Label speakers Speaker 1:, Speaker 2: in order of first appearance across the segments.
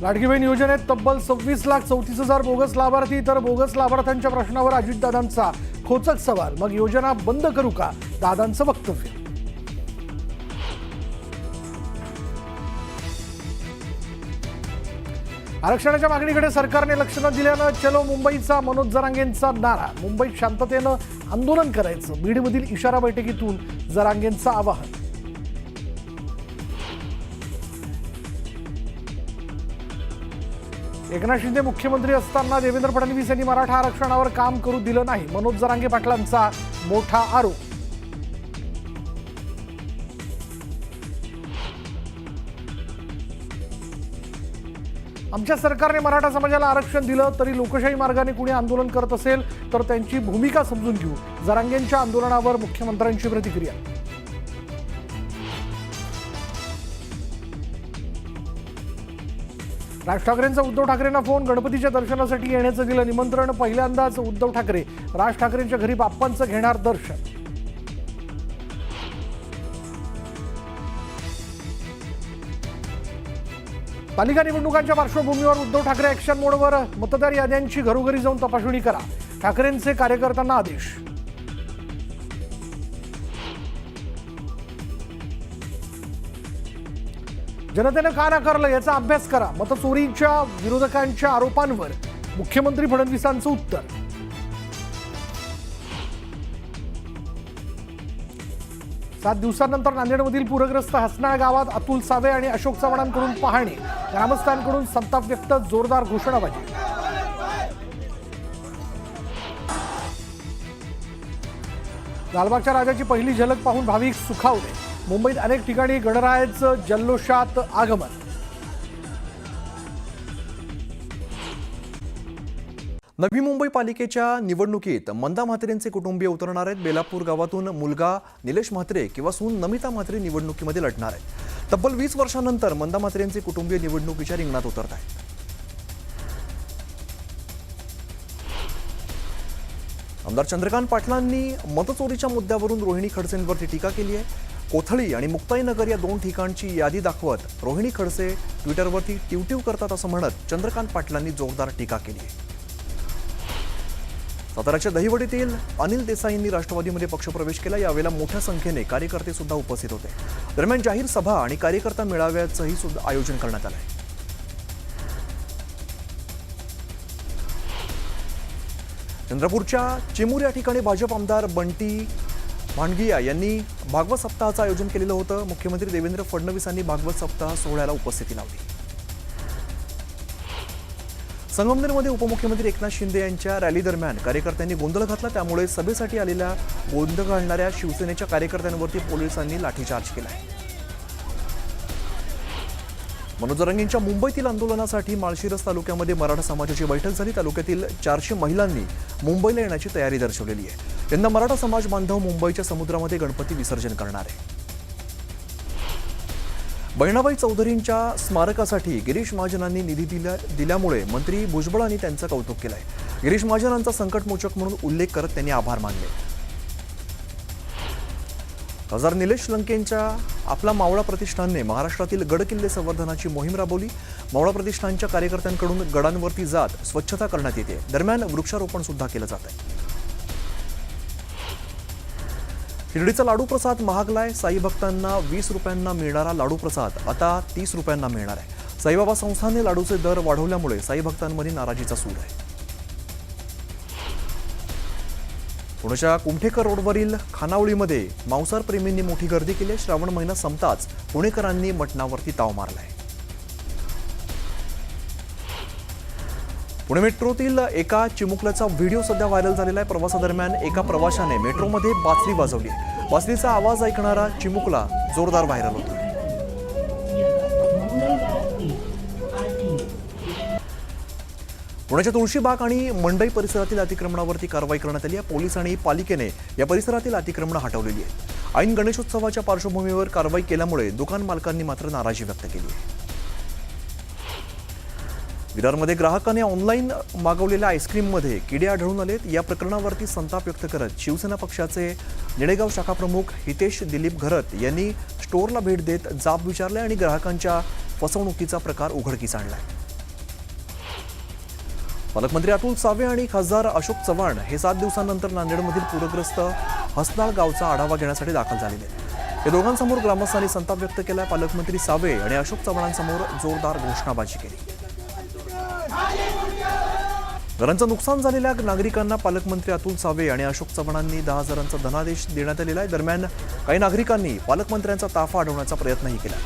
Speaker 1: लाडकी बहीण योजनेत तब्बल 26,34,000 बोगस लाभार्थी, तर बोगस लाभार्थ्यांच्या प्रश्नावर अजितदादांचा खोचक सवाल. मग योजना बंद करू का? दादांचं वक्तव्य. आरक्षणाच्या मागणीकडे सरकारने लक्ष न दिल्यानं चलो मुंबईचा मनोज जरांगेंचा नारा. मुंबईत शांततेनं आंदोलन करायचं, बीडमधील इशारा बैठकीतून जरांगेंचं आवाहन. एकनाथ शिंदे मुख्यमंत्री असताना देवेंद्र फडणवीस यांनी मराठा आरक्षणावर काम करू दिलं नाही, मनोज जरांगे पाटलांचा मोठा आरोप. आमच्या सरकारने मराठा समाजाला आरक्षण दिलं तरी लोकशाही मार्गाने कुणी आंदोलन करत असेल तर त्यांची भूमिका समजून घेऊ. जरांगेंच्या आंदोलनावर मुख्यमंत्र्यांची प्रतिक्रिया. राज ठाकरेंचा उद्धव ठाकरेंना फोन. गणपतीच्या दर्शनासाठी येण्याचं दिलं निमंत्रण. पहिल्यांदाच उद्धव ठाकरे राज ठाकरेंच्या घरी बाप्पांचं घेणार दर्शन. पालिका निवडणुकांच्या पार्श्वभूमीवर उद्धव ठाकरे ऍक्शन मोडवर. मतदार याद्यांची घरोघरी जाऊन तपासणी करा, ठाकरेंचे कार्यकर्त्यांना आदेश. जनतेनं का नाकारलं याचा अभ्यास करा, मतचोरीच्या विरोधकांच्या आरोपांवर मुख्यमंत्री फडणवीसांचं उत्तर. सात दिवसांनंतर नांदेडमधील पूरग्रस्त हसनाळ गावात अतुल सावे आणि अशोक चव्हाणांकडून पाहणी. ग्रामस्थांकडून संताप व्यक्त, जोरदार घोषणाबाजी. लालबागच्या राजाची पहिली झलक पाहून भाविक सुखावले. मुंबईत अनेक ठिकाणी गणरायाचं जल्लोषात आगमन.
Speaker 2: नवी मुंबई पालिकेच्या निवडणुकीत मंदा म्हात्रेंचे कुटुंबीय उतरणार आहेत. बेलापूर गावातून मुलगा निलेश म्हात्रे किंवा सून नमिता म्हात्रे निवडणुकीमध्ये लढणार आहेत. तब्बल 20 वर्षांनंतर मंदा म्हात्रेंचे कुटुंबीय निवडणुकीच्या रिंगणात उतरत आहेत. आमदार चंद्रकांत पाटलांनी मतचोरीच्या मुद्द्यावरून रोहिणी खडसेंवरती टीका केली आहे. कोथळी आणि मुक्ताईनगर या दोन ठिकाणची यादी दाखवत रोहिणी खडसे ट्विटरवरती टिवटिव करतात असं म्हणत चंद्रकांत पाटलांनी जोरदार टीका केली आहे. साताऱ्याच्या दहिवडीतील अनिल देसाईंनी राष्ट्रवादीमध्ये पक्षप्रवेश केला. यावेळेला मोठ्या संख्येने कार्यकर्ते सुद्धा उपस्थित होते. दरम्यान जाहीर सभा आणि कार्यकर्ता मेळाव्याचंही सुद्धा आयोजन करण्यात आलं आहे. चंद्रपूरच्या चिमूर या ठिकाणी भाजप आमदार बंटी भांडगिया यांनी भागवत सप्ताहाचं आयोजन केलेलं होतं. मुख्यमंत्री देवेंद्र फडणवीसांनी भागवत सप्ताह सोहळ्याला उपस्थिती लावली. संगमनेरमध्ये उपमुख्यमंत्री एकनाथ शिंदे यांच्या रॅली दरम्यान कार्यकर्त्यांनी गोंधळ घातला. त्यामुळे सभेसाठी आलेल्या गोंधळ घालणाऱ्या शिवसेनेच्या कार्यकर्त्यांवरती पोलिसांनी लाठीचार्ज केला. मनोज जरांगेंच्या मुंबईतील आंदोलनासाठी माळशिरस तालुक्यामध्ये मराठा समाजाची बैठक झाली. तालुक्यातील 400 महिलांनी मुंबईला येण्याची तयारी दर्शवलेली आहे. यंदा मराठा समाज बांधव मुंबईच्या समुद्रामध्ये गणपती विसर्जन करणार आहे. बहिणाबाई चौधरींच्या स्मारकासाठी गिरीश महाजनांनी निधी दिल्यामुळे मंत्री भुजबळांनी त्यांचं कौतुक केलंय. गिरीश महाजनांचा संकटमोचक म्हणून उल्लेख करत त्यांनी आभार मानले. खासदार निलेश लंकेंच्या आपला मावळा प्रतिष्ठानने महाराष्ट्रातील गडकिल्ले संवर्धनाची मोहीम राबवली. मावळा प्रतिष्ठानच्या कार्यकर्त्यांकडून गडांवरती जात स्वच्छता करण्यात येते. दरम्यान वृक्षारोपण सुद्धा केलं जात आहे. शिर्डीचा लाडू प्रसाद महागलाय. साई भक्तांना 20 रुपयांना मिळणारा लाडू प्रसाद आता 30 रुपयांना मिळणार आहे. साईबाबा संस्थानने लाडूचे दर वाढवल्यामुळे साई भक्तांमध्ये नाराजीचा सूर आहे. पुण्याच्या कुमठेकर रोडवरील खानावळीमध्ये मांसाहार प्रेमींनी मोठी गर्दी केली आहे. श्रावण महिना संपताच पुणेकरांनी मटणावरती ताव मारलाय. पुणे मेट्रोतील एका चिमुकल्याचा व्हिडिओ सध्या व्हायरल झालेला आहे. प्रवासादरम्यान एका प्रवाशाने मेट्रोमध्ये बासरी वाजवली. बासरीचा आवाज ऐकणारा चिमुकला जोरदार व्हायरल होतो. पुण्याच्या तुळशीबाग आणि मंडई परिसरातील अतिक्रमणावरती कारवाई करण्यात आली आहे. पोलीस आणि पालिकेने या परिसरातील अतिक्रमणं हटवलेली आहेत. ऐन गणेशोत्सवाच्या पार्श्वभूमीवर कारवाई केल्यामुळे दुकान मालकांनी मात्र नाराजी व्यक्त केली आहे. विरारमध्ये ग्राहकाने ऑनलाईन मागवलेल्या आईस्क्रीममध्ये किडे आढळून आलेत. या प्रकरणावरती संताप व्यक्त करत शिवसेना पक्षाचे निळेगाव शाखा प्रमुख हितेश दिलीप घरत यांनी स्टोअरला भेट देत जाब विचारले आणि ग्राहकांच्या फसवणुकीचा प्रकार उघडकीस आणलाय. पालकमंत्री अतुल सावे आणि खासदार अशोक चव्हाण हे 7 दिवसांनंतर नांदेडमधील पूरग्रस्त हसनाळ गावचा आढावा घेण्यासाठी दाखल झालेले आहेत. या दोघांसमोर ग्रामस्थांनी संताप व्यक्त केला. पालकमंत्री सावे आणि अशोक चव्हाणांसमोर जोरदार घोषणाबाजी केली. घरांचं नुकसान झालेल्या नागरिकांना पालकमंत्री अतुल सावे आणि अशोक चव्हाणांनी 10,000चा धनादेश देण्यात आलेला आहे. दरम्यान काही नागरिकांनी पालकमंत्र्यांचा ताफा अडवण्याचा प्रयत्नही केला.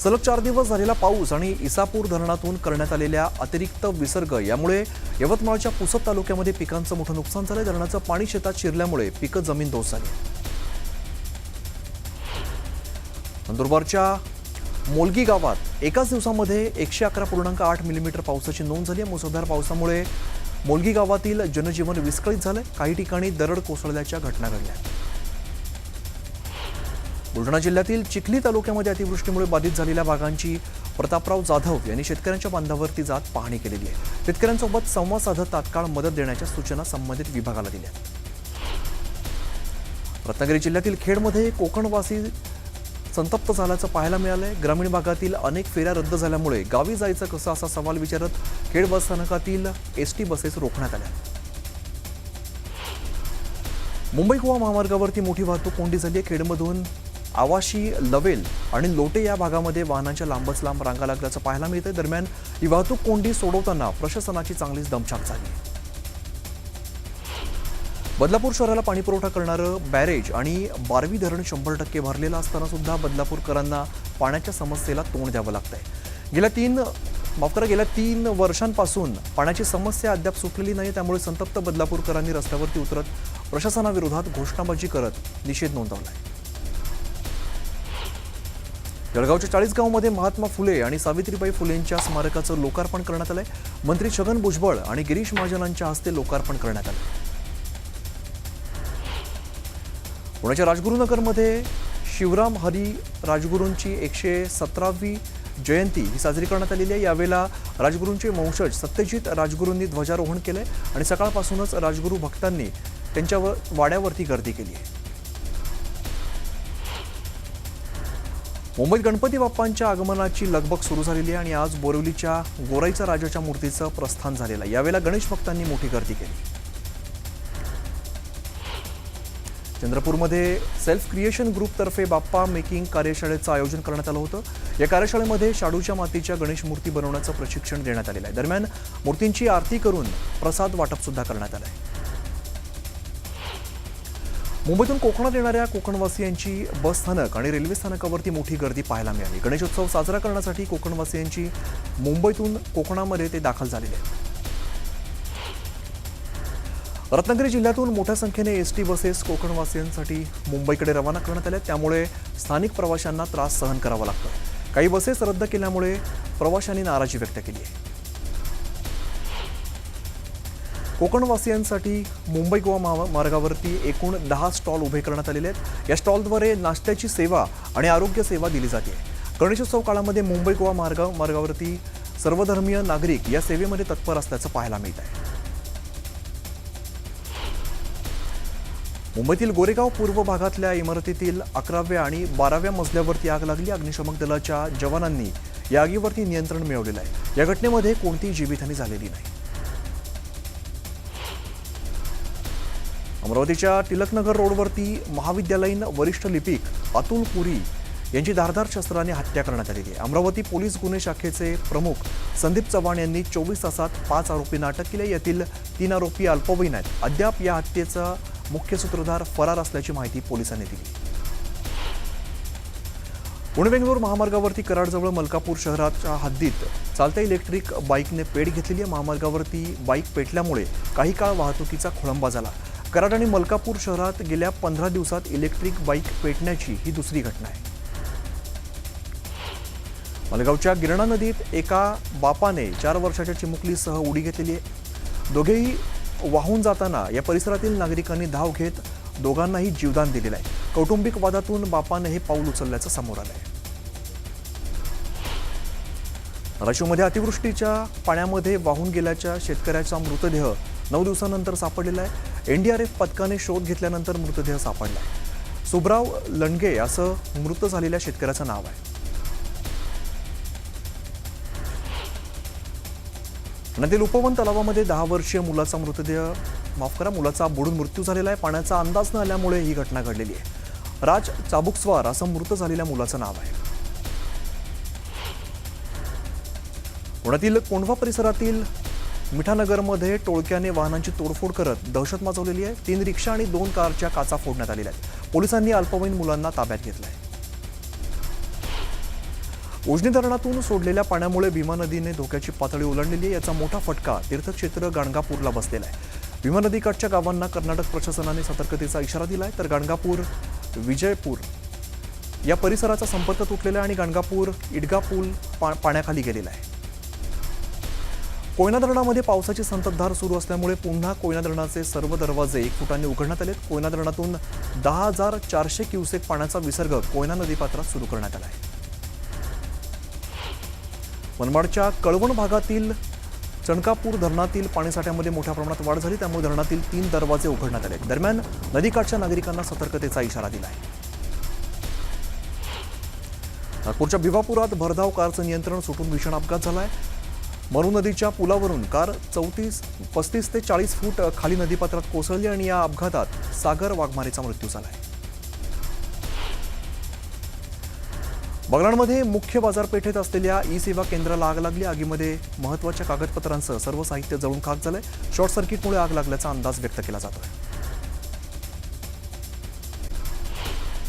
Speaker 2: सलग 4 दिवस झालेला पाऊस आणि इसापूर धरणातून करण्यात आलेल्या अतिरिक्त विसर्ग यामुळे यवतमाळच्या पुसद तालुक्यामध्ये पिकांचं मोठं नुकसान झालंय. धरणाचं पाणी शेतात शिरल्यामुळे पिकं जमीनदोस्त झाली. नंदुरबारच्या मोलगी गावात एकाच दिवसामध्ये 111.8 मिलीमीटर पावसाची नोंद झाली. मुसळधार पावसामुळे मोलगी गावातील जनजीवन विस्कळीत झालंय. काही ठिकाणी दरड कोसळल्याच्या घटना घडल्या. बुलढाणा जिल्ह्यातील चिखली तालुक्यामध्ये अतिवृष्टीमुळे बाधित झालेल्या भागांची प्रतापराव जाधव यांनी शेतकऱ्यांच्या बांधावरती जात पाहणी केलेली आहे. शेतकऱ्यांसोबत संवाद साधत तात्काळ मदत देण्याच्या सूचना संबंधित विभागाला दिल्या. रत्नागिरी जिल्ह्यातील खेडमध्ये कोकणवासी संतप्त झाल्याचं पाहायला मिळालंय. ग्रामीण भागातील अनेक फेऱ्या रद्द झाल्यामुळे गावी जायचं कसं असा सवाल विचारत खेड बस स्थानकातील एसटी बसेस रोखण्यात आल्या. मुंबई गोवा महामार्गावरती मोठी वाहतूक कोंडी झाली आहे. खेडमधून आवाशी, लवेल आणि लोटे या भागामध्ये वाहनांच्या लांबच लांब रांगा लागल्याचं पाहायला मिळतंय. दरम्यान ही वाहतूक कोंडी सोडवताना प्रशासनाची चांगलीच दमछाक झाली. बदलापूर शहराला पाणीपुरवठा करणारं बॅरेज आणि बारवी धरण 100% भरलेलं असताना सुद्धा बदलापूरकरांना पाण्याच्या समस्येला तोंड द्यावं लागतंय. गेल्या 3 वर्षांपासून पाण्याची समस्या अद्याप सुटलेली नाही. त्यामुळे संतप्त बदलापूरकरांनी रस्त्यावरती उतरत प्रशासनाविरोधात घोषणाबाजी करत निषेध नोंदवलाय. जळगावच्या 40 गावमध्ये महात्मा फुले आणि सावित्रीबाई फुलेंच्या स्मारकाचं लोकार्पण करण्यात आलंय. मंत्री छगन भुजबळ आणि गिरीश महाजनांच्या हस्ते लोकार्पण करण्यात आलं. पुण्याच्या राजगुरुनगरमध्ये शिवराम हरी राजगुरूंची 117वी जयंती ही साजरी करण्यात आलेली आहे. यावेळेला राजगुरूंचे वंशज सत्यजित राजगुरूंनी ध्वजारोहण केलंय आणि सकाळपासूनच राजगुरू भक्तांनी त्यांच्या वाड्यावरती गर्दी केली आहे. मुंबईत गणपती बाप्पांच्या आगमनाची लगबग सुरू झालेली आहे आणि आज बोरिवलीच्या गोराईचा राजाच्या मूर्तीचं प्रस्थान झालेलं आहे. यावेळेला गणेश भक्तांनी मोठी गर्दी केली. चंद्रपूरमध्ये सेल्फ क्रिएशन ग्रुपतर्फे बाप्पा मेकिंग कार्यशाळेचं आयोजन करण्यात आलं होतं. या कार्यशाळेमध्ये शाडूच्या मातीच्या गणेश मूर्ती बनवण्याचं प्रशिक्षण देण्यात आलेलं आहे. दरम्यान मूर्तींची आरती करून प्रसाद वाटप सुद्धा करण्यात आलं आहे. मुंबईतून कोकणात येणाऱ्या कोकणवासियांची बस स्थानक आणि रेल्वे स्थानकावरती मोठी गर्दी पाहायला मिळाली. गणेशोत्सव साजरा करण्यासाठी कोकणवासियांची मुंबईतून कोकणामध्ये ते दाखल झालेले आहेत. रत्नागिरी जिल्ह्यातून मोठ्या संख्येने एसटी बसेस कोकणवासियांसाठी मुंबईकडे रवाना करण्यात आल्या. त्यामुळे स्थानिक प्रवाशांना त्रास सहन करावा लागतो. काही बसेस रद्द केल्यामुळे प्रवाशांनी नाराजी व्यक्त केली आहे. कोकणवासियांसाठी मुंबई गोवा महामार्गावरती एकूण 10 स्टॉल उभे करण्यात आलेले आहेत. या स्टॉलद्वारे नाश्त्याची सेवा आणि आरोग्य सेवा दिली जाते. गणेशोत्सव काळामध्ये मुंबई गोवा मार्गावरती सर्वधर्मीय नागरिक या सेवेमध्ये तत्पर असल्याचं पाहायला मिळत आहे. मुंबईतील गोरेगाव पूर्व भागातल्या इमारतीतील 11व्या आणि 12व्या मजल्यावरती आग लागली. अग्निशमन दलाच्या जवानांनी या आगीवरती नियंत्रण मिळवलेलं आहे. या घटनेमध्ये कोणतीही जीवितहानी झालेली नाही. अमरावतीच्या टिळकनगर रोडवरती महाविद्यालयीन वरिष्ठ लिपिक अतुल पुरी यांची धारदार शस्त्राने हत्या करण्यात आलेली आहे. अमरावती पोलीस गुन्हे शाखेचे प्रमुख संदीप चव्हाण यांनी 24 तासात 5 आरोपींना अटक केली. यातील 3 आरोपी अल्पवयीन आहेत. अद्याप या हत्येचा मुख्य सूत्रधार फरार असल्याची माहिती पोलिसांनी दिली. पुणे बेंगलोर महामार्गावरती कराडजवळ मलकापूर शहराच्या हद्दीत चालत्या इलेक्ट्रिक बाईकने पेट घेतलेली आहे. महामार्गावरती बाईक पेटल्यामुळे काही काळ वाहतुकीचा खोळंबा झाला. कराड आणि मलकापूर शहरात गेल्या 15 दिवसात इलेक्ट्रिक बाईक पेटण्याची ही दुसरी घटना आहे. मालेगावच्या गिरणा नदीत एका बापाने 4 वर्षाच्या चिमुकलीसह उडी घेतलेली आहे. दोघेही वाहून जाताना या परिसरातील नागरिकांनी धाव घेत दोघांनाही जीवदान दिलेलं आहे. कौटुंबिक वादातून बापाने हे पाऊल उचलल्याचं समोर आलंय. धाराशिवमध्ये अतिवृष्टीच्या पाण्यामध्ये वाहून गेल्याच्या शेतकऱ्याचा मृतदेह 9 दिवसांनंतर सापडलेला आहे. एनडीआरएफ पथकाने शोध घेतल्यानंतर मृतदेह सापडला. सुब्राव लंडगे असं मृत झालेल्या शेतकऱ्याचं नाव आहे. ठाण्यातील उपवन तलावामध्ये 10 वर्षीय मुलाचा मुलाचा बुडून मृत्यू झालेला आहे. पाण्याचा अंदाज न आल्यामुळे ही घटना घडलेली आहे. राज चाबुकस्वार असं मृत झालेल्या मुलाचं नाव आहे. पुण्यातील कोंढवा परिसरातील मिठानगरमध्ये टोळक्याने वाहनांची तोडफोड करत दहशत माजवलेली आहे. 3 रिक्षा आणि 2 कारच्या काचा फोडण्यात आलेल्या आहेत. पोलिसांनी अल्पवयीन मुलांना ताब्यात घेतलंय. उजनी धरणातून सोडलेल्या पाण्यामुळे भीमा नदीने धोक्याची पातळी ओलांडलेली आहे. याचा मोठा फटका तीर्थक्षेत्र गाणगापूरला बसलेला आहे. भीमा नदीकाठच्या गावांना कर्नाटक प्रशासनाने सतर्कतेचा इशारा दिलाय. तर गाणगापूर विजयपूर या परिसराचा संपर्क तुटलेला आहे आणि गाणगापूर इडगा पूल पाण्याखाली गेलेला आहे. कोयना धरणामध्ये पावसाची संततधार सुरू असल्यामुळे पुन्हा कोयना धरणाचे सर्व दरवाजे 1 फुटांनी उघडण्यात आलेत. कोयना धरणातून 10,400 क्युसेक पाण्याचा विसर्ग कोयना नदीपात्रात सुरू करण्यात आला आहे. मनमाडच्या कळवण भागातील चणकापूर धरणातील पाणीसाठ्यामध्ये मोठ्या प्रमाणात वाढ झाली, त्यामुळे धरणातील 3 दरवाजे उघडण्यात आले. दरम्यान नदीकाठच्या नागरिकांना सतर्कतेचा इशारा दिला आहे. नागपूरच्या भिवापुरात भरधाव कारचं नियंत्रण सुटून भीषण अपघात झालाय. मरू नदीच्या पुलावरून कार 35 ते 40 फूट खाली नदीपात्रात कोसळली आणि या अपघातात सागर वाघमारेचा मृत्यू झालाय. बगलाणमध्ये मुख्य बाजारपेठेत असलेल्या ई-सेवा केंद्राला आग लागली. आगीमध्ये महत्त्वाच्या कागदपत्रांसह सर्व साहित्य जळून खाक झालंय. शॉर्ट सर्किटमुळे आग लागल्याचा अंदाज व्यक्त केला जातोय.